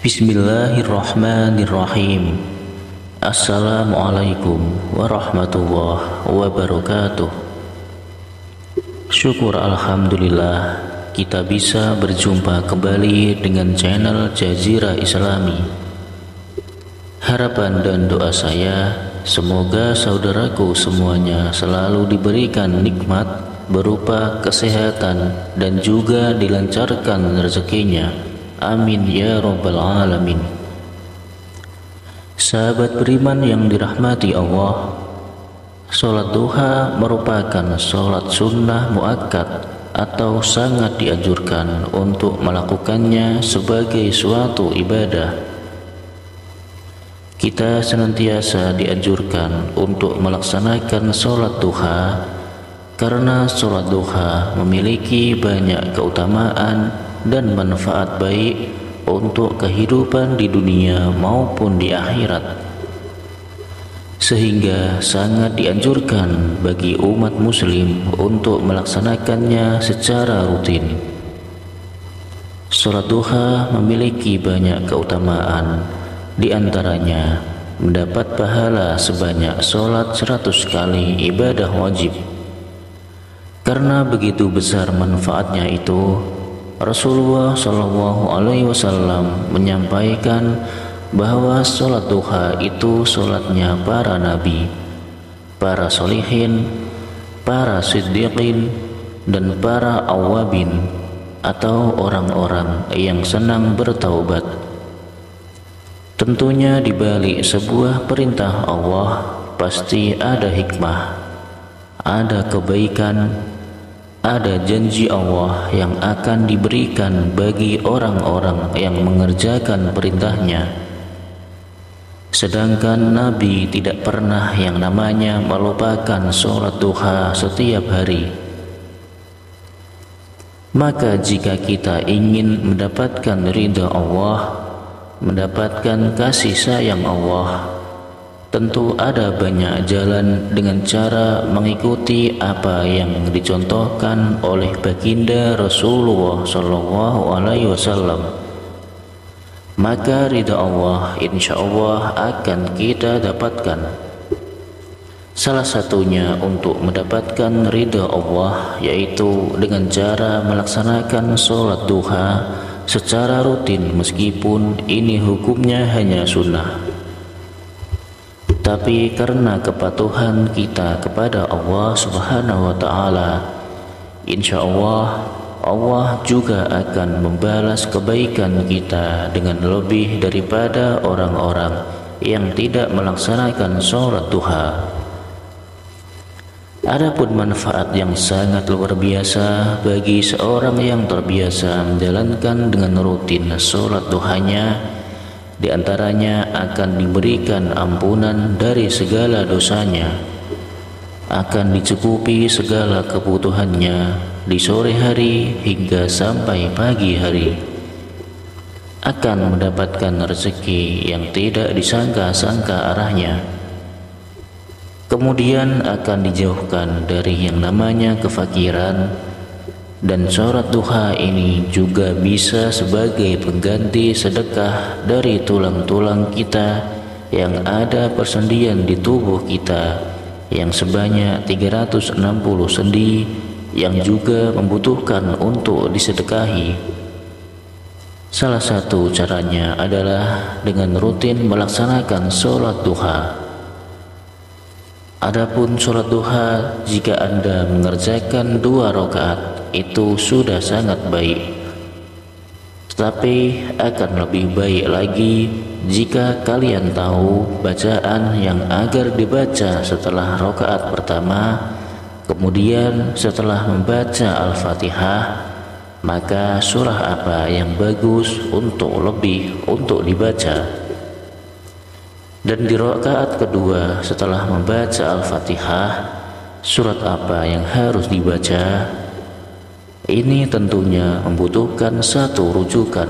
Bismillahirrahmanirrahim. Assalamualaikum warahmatullahi wabarakatuh. Syukur alhamdulillah kita bisa berjumpa kembali dengan channel Jazirah Islami. Harapan dan doa saya, semoga saudaraku semuanya selalu diberikan nikmat berupa kesehatan dan juga dilancarkan rezekinya. Amin ya rabbal alamin. Sahabat beriman yang dirahmati Allah, sholat duha merupakan sholat sunnah muakkad atau sangat dianjurkan untuk melakukannya sebagai suatu ibadah. Kita senantiasa dianjurkan untuk melaksanakan sholat duha karena sholat duha memiliki banyak keutamaan dan manfaat baik untuk kehidupan di dunia maupun di akhirat, sehingga sangat dianjurkan bagi umat muslim untuk melaksanakannya secara rutin. Sholat duha memiliki banyak keutamaan, di antaranya mendapat pahala sebanyak sholat 100 kali ibadah wajib. Karena begitu besar manfaatnya itu, Rasulullah Shallallahu Alaihi Wasallam menyampaikan bahwa sholat duha itu sholatnya para nabi, para solihin, para siddiqin, dan para awabin atau orang-orang yang senang bertaubat. Tentunya di balik sebuah perintah Allah pasti ada hikmah, ada kebaikan, ada janji Allah yang akan diberikan bagi orang-orang yang mengerjakan perintahnya. Sedangkan Nabi tidak pernah yang namanya melupakan sholat duha setiap hari. Maka jika kita ingin mendapatkan ridha Allah, mendapatkan kasih sayang Allah, tentu ada banyak jalan dengan cara mengikuti apa yang dicontohkan oleh baginda Rasulullah Shallallahu Alaihi Wasallam. Maka ridha Allah insya Allah akan kita dapatkan. Salah satunya untuk mendapatkan ridha Allah yaitu dengan cara melaksanakan sholat duha secara rutin, meskipun ini hukumnya hanya sunnah. Tapi karena kepatuhan kita kepada Allah Subhanahu wa Ta'ala, insya Allah Allah juga akan membalas kebaikan kita dengan lebih daripada orang-orang yang tidak melaksanakan sholat duha. Adapun manfaat yang sangat luar biasa bagi seorang yang terbiasa menjalankan dengan rutin sholat duhanya, di antaranya akan diberikan ampunan dari segala dosanya, akan dicukupi segala kebutuhannya di sore hari hingga sampai pagi hari, akan mendapatkan rezeki yang tidak disangka-sangka arahnya, kemudian akan dijauhkan dari yang namanya kefakiran. Dan sholat duha ini juga bisa sebagai pengganti sedekah dari tulang-tulang kita yang ada persendian di tubuh kita yang sebanyak 360 sendi yang juga membutuhkan untuk disedekahi. Salah satu caranya adalah dengan rutin melaksanakan sholat duha. Adapun sholat duha, jika Anda mengerjakan 2 rakaat, itu sudah sangat baik. Tetapi akan lebih baik lagi jika kalian tahu bacaan yang agar dibaca setelah rakaat pertama, kemudian setelah membaca Al-Fatihah, maka surah apa yang bagus untuk dibaca. Dan di rakaat kedua setelah membaca Al-Fatihah, surat apa yang harus dibaca? Ini tentunya membutuhkan satu rujukan.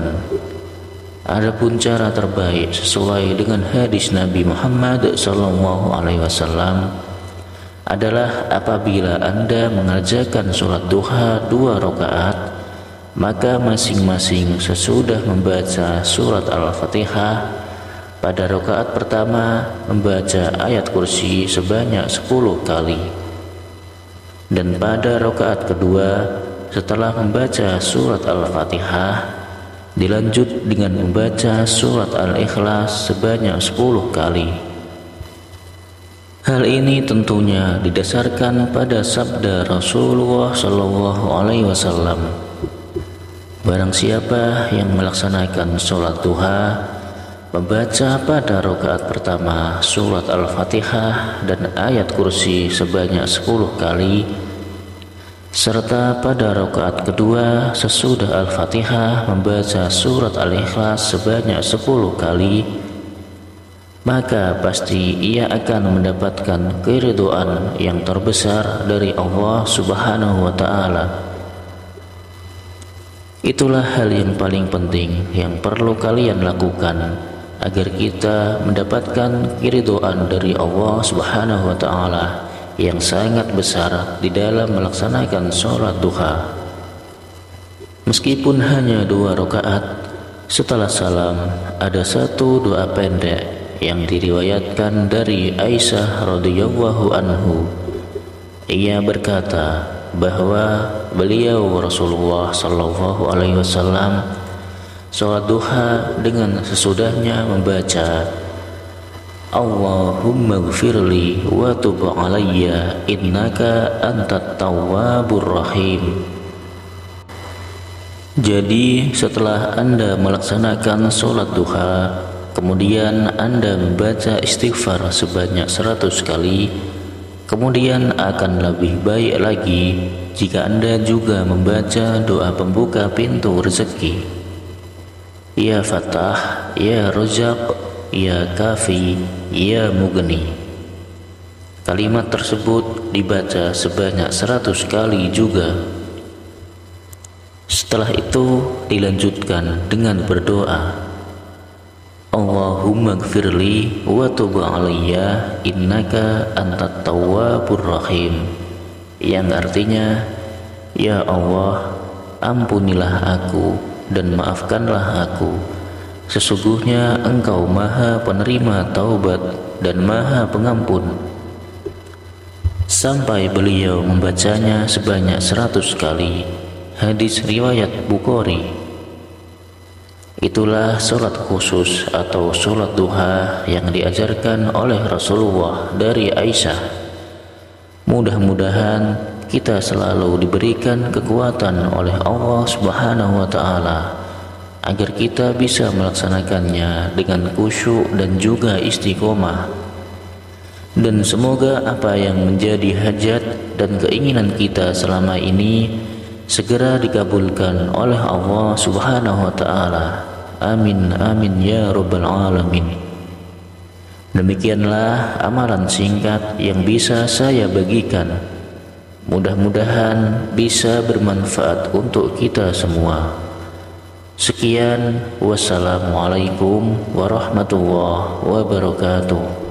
Adapun cara terbaik sesuai dengan hadis Nabi Muhammad SAW adalah apabila Anda mengerjakan sholat duha 2 rakaat, maka masing-masing sesudah membaca surat Al-Fatihah, pada rakaat pertama membaca ayat kursi sebanyak 10 kali, dan pada rakaat kedua setelah membaca surat Al-Fatihah dilanjut dengan membaca surat Al-Ikhlas sebanyak 10 kali. Hal ini tentunya didasarkan pada sabda Rasulullah SAW. Barang siapa yang melaksanakan sholat duha, membaca pada rakaat pertama surat Al-Fatihah dan ayat kursi sebanyak 10 kali, serta pada rakaat kedua sesudah Al-Fatihah membaca surat Al-Ikhlas sebanyak 10 kali, maka pasti ia akan mendapatkan keridhaan yang terbesar dari Allah Subhanahu wa Ta'ala. Itulah hal yang paling penting yang perlu kalian lakukan agar kita mendapatkan keridhaan dari Allah Subhanahu wa Ta'ala yang sangat besar di dalam melaksanakan sholat duha. Meskipun hanya 2 rakaat, setelah salam ada satu doa pendek yang diriwayatkan dari Aisyah radhiyallahu anhu. Ia berkata bahwa beliau Rasulullah sallallahu alaihi wasallam sholat duha dengan sesudahnya membaca Allahumma gfirli wa tub alayya innaka antat tawwabur rahim. Jadi setelah Anda melaksanakan sholat duha, kemudian Anda membaca istighfar sebanyak 100 kali, kemudian akan lebih baik lagi jika Anda juga membaca doa pembuka pintu rezeki. Ya Fattah, Ya Razzaq, Ya Kafi, Ya Mughni. Kalimat tersebut dibaca sebanyak 100 kali juga. Setelah itu dilanjutkan dengan berdoa Allahumma gfirli wa tub alayya innaka antat tawwabur rahim, yang artinya, ya Allah, ampunilah aku dan maafkanlah aku, sesungguhnya Engkau Maha Penerima taubat dan Maha Pengampun. Sampai beliau membacanya sebanyak 100 kali. Hadis riwayat Bukhari. Itulah sholat khusus atau sholat duha yang diajarkan oleh Rasulullah dari Aisyah. Mudah-mudahan kita selalu diberikan kekuatan oleh Allah Subhanahu wa Ta'ala agar kita bisa melaksanakannya dengan khusyuk dan juga istiqomah. Dan semoga apa yang menjadi hajat dan keinginan kita selama ini segera dikabulkan oleh Allah Subhanahu wa Ta'ala. Amin amin ya rabbal alamin. Demikianlah amalan singkat yang bisa saya bagikan. Mudah-mudahan bisa bermanfaat untuk kita semua. Sekian, wassalamualaikum warahmatullahi wabarakatuh.